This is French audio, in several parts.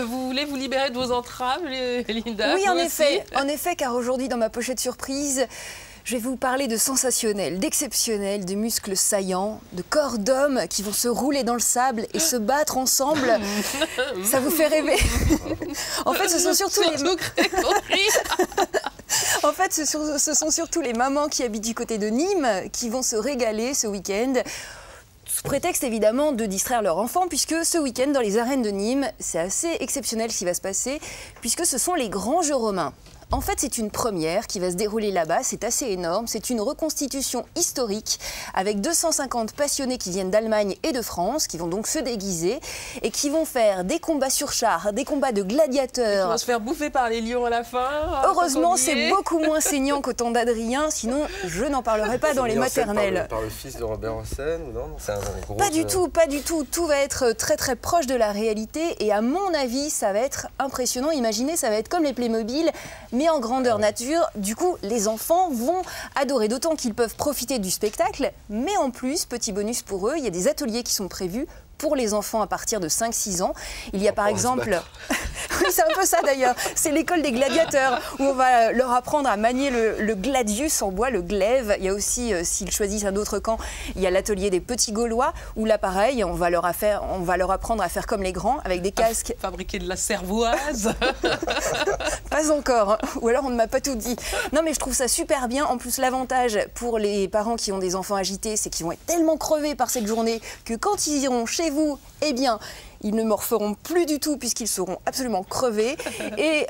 vous voulez vous libérer de vos entraves, Linda? Oui, en effet, car aujourd'hui, dans ma pochette surprise, je vais vous parler de sensationnel, d'exceptionnel, de muscles saillants, de corps d'hommes qui vont se rouler dans le sable et se battre ensemble. Ça vous fait rêver? En fait, ce sont surtout En fait, ce sont surtout les mamans qui habitent du côté de Nîmes qui vont se régaler ce week-end. Sous prétexte évidemment de distraire leur enfant, puisque ce week-end dans les arènes de Nîmes, c'est assez exceptionnel ce qui va se passer, puisque ce sont les grands jeux romains. En fait, c'est une première qui va se dérouler là-bas, c'est assez énorme, c'est une reconstitution historique avec 250 passionnés qui viennent d'Allemagne et de France, qui vont donc se déguiser et qui vont faire des combats sur chars, des combats de gladiateurs. Ils vont se faire bouffer par les lions à la fin. Heureusement, c'est beaucoup moins saignant qu'au temps d'Adrien, sinon je n'en parlerai pas dans les maternelles. Par le fils de Robert Hossein ou non? Pas du tout, pas du tout. Tout va être très très proche de la réalité et à mon avis, ça va être impressionnant. Imaginez, ça va être comme les Playmobil, mais en grandeur nature. Du coup, les enfants vont adorer, d'autant qu'ils peuvent profiter du spectacle. Mais en plus, petit bonus pour eux, il y a des ateliers qui sont prévus pour les enfants à partir de 5-6 ans. Il y a par exemple... Oui, c'est un peu ça d'ailleurs. C'est l'école des gladiateurs où on va leur apprendre à manier le gladius en bois, le glaive. Il y a aussi, s'ils choisissent un autre camp, il y a l'atelier des petits Gaulois où là, pareil, on va leur apprendre à faire comme les grands avec des casques. Fabriquer de la cervoise. Pas encore, hein. Ou alors on ne m'a pas tout dit. Non, mais je trouve ça super bien. En plus, l'avantage pour les parents qui ont des enfants agités, c'est qu'ils vont être tellement crevés par cette journée que quand ils iront chez vous, eh bien, ils ne morferont plus du tout puisqu'ils seront absolument crevés. Et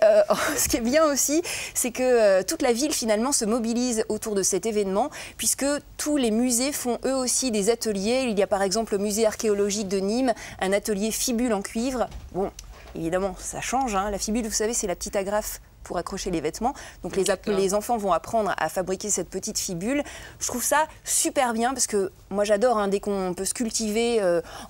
ce qui est bien aussi, c'est que toute la ville finalement se mobilise autour de cet événement puisque tous les musées font eux aussi des ateliers. Il y a par exemple le musée archéologique de Nîmes, un atelier fibule en cuivre. Bon, évidemment, ça change, hein. La fibule, vous savez, c'est la petite agrafe pour accrocher les vêtements. Donc les enfants vont apprendre à fabriquer cette petite fibule. Je trouve ça super bien parce que moi j'adore, hein, dès qu'on peut se cultiver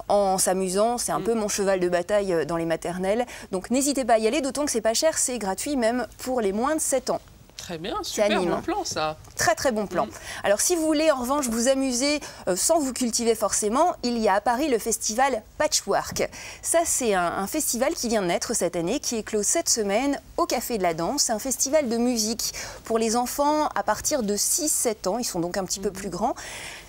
en s'amusant. C'est un peu mon cheval de bataille dans les maternelles. Donc n'hésitez pas à y aller, d'autant que c'est pas cher, c'est gratuit même pour les moins de 7 ans. Très bien, super bon plan ça. Très très bon plan. Alors si vous voulez en revanche vous amuser sans vous cultiver forcément, il y a à Paris le festival Patchwork. Ça c'est un festival qui vient de naître cette année, qui est clos cette semaine au Café de la Danse. C'est un festival de musique pour les enfants à partir de 6-7 ans, ils sont donc un petit peu plus grands.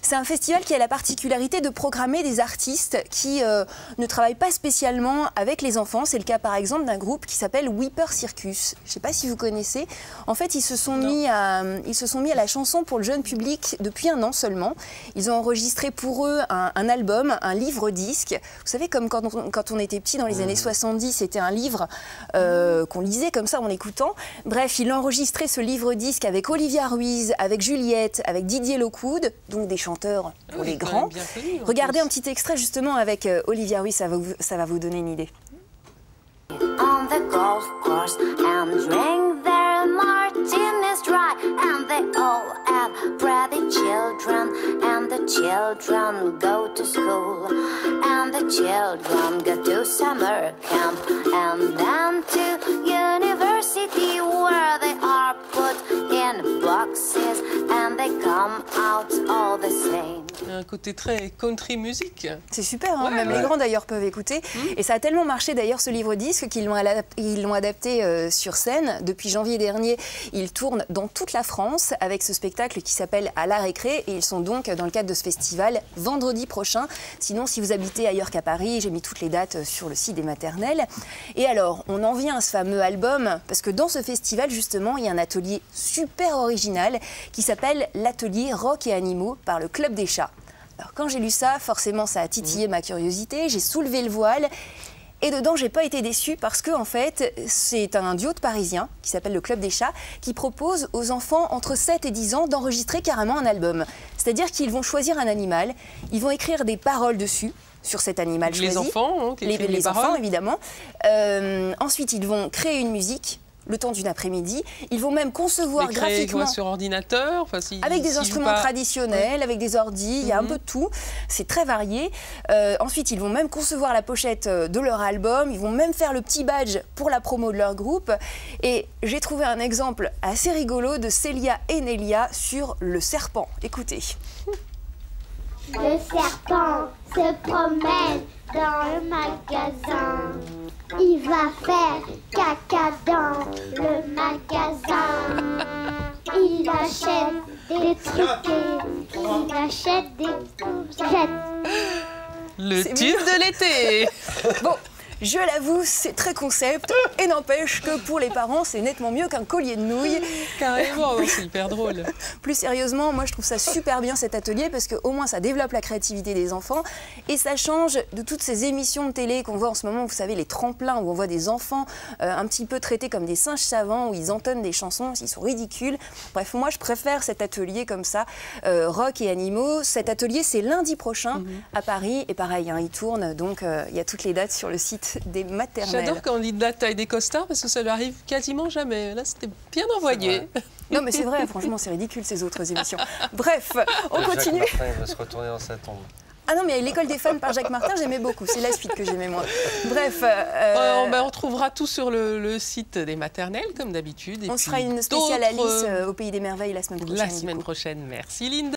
C'est un festival qui a la particularité de programmer des artistes qui ne travaillent pas spécialement avec les enfants. C'est le cas par exemple d'un groupe qui s'appelle Whipper Circus. Je ne sais pas si vous connaissez. En fait, ils se sont mis à la chanson pour le jeune public depuis 1 an seulement. Ils ont enregistré pour eux un album, un livre-disque. Vous savez, comme quand on était petit dans les années 70, c'était un livre qu'on lisait comme ça en écoutant. Bref, il a enregistré ce livre-disque avec Olivia Ruiz, avec Juliette, avec Didier Lockwood, donc des chanteurs pour les grands. Regardez un petit extrait justement avec Olivia Ruiz, ça va vous donner une idée. On the golf course and drink their martinis dry, and they all have pretty children, and the children go to school, and the children go to summer camp, and then to university where they are put in boxes, and they come out all the same. Un côté très country music. C'est super, hein, même les grands d'ailleurs peuvent écouter. Et ça a tellement marché d'ailleurs ce livre-disque qu'ils l'ont adapté sur scène. Depuis janvier dernier, ils tournent dans toute la France avec ce spectacle qui s'appelle À la récré. Et ils sont donc dans le cadre de ce festival vendredi prochain. Sinon, si vous habitez ailleurs qu'à Paris, j'ai mis toutes les dates sur le site des maternelles. Et alors, on en vient à ce fameux album parce que dans ce festival, justement, il y a un atelier super original qui s'appelle l'atelier Rock et Animaux par le Club des Chats. Alors quand j'ai lu ça, forcément ça a titillé ma curiosité, j'ai soulevé le voile et dedans j'ai pas été déçue parce que en fait c'est un duo de Parisiens qui s'appelle le Club des Chats qui propose aux enfants entre 7 et 10 ans d'enregistrer carrément un album. C'est-à-dire qu'ils vont choisir un animal, ils vont écrire des paroles dessus sur cet animal choisi. Les enfants, hein, les enfants évidemment. Ensuite ils vont créer une musique. Le temps d'une après-midi. Ils vont même concevoir graphiquement sur ordinateur, avec des instruments traditionnels, avec des ordis, il y a un peu de tout. C'est très varié. Ensuite, ils vont même concevoir la pochette de leur album. Ils vont même faire le petit badge pour la promo de leur groupe. Et j'ai trouvé un exemple assez rigolo de Célia et Nélia sur le serpent. Écoutez. Le serpent se promène dans le magasin. Il va faire caca dans le magasin. Il achète des trucs, il achète des courgettes. Le C'est tube de l'été. Bon, je l'avoue, c'est très concept et n'empêche que pour les parents, c'est nettement mieux qu'un collier de nouilles. Carrément, c'est hyper drôle. Plus sérieusement, moi je trouve ça super bien cet atelier parce qu'au moins ça développe la créativité des enfants et ça change de toutes ces émissions de télé qu'on voit en ce moment, vous savez, les tremplins où on voit des enfants un petit peu traités comme des singes savants, où ils entonnent des chansons, ils sont ridicules. Bref, moi je préfère cet atelier comme ça, rock et animaux. Cet atelier c'est lundi prochain à Paris et pareil, hein, il tourne, donc il y a toutes les dates sur le site des maternelles. J'adore quand on lit de la taille des costards parce que ça leur arrive quasiment jamais. Là, c'était bien envoyé. Non mais c'est vrai, franchement c'est ridicule ces autres émissions. Bref, on Jacques continue. Martin, il va se retourner dans sa tombe. Ah non mais l'école des fans par Jacques Martin j'aimais beaucoup, c'est la suite que j'aimais moins. Bref. On retrouvera tout sur le site des maternelles comme d'habitude. On se fera une spéciale Alice au Pays des Merveilles la semaine prochaine. La semaine prochaine. Merci Linda.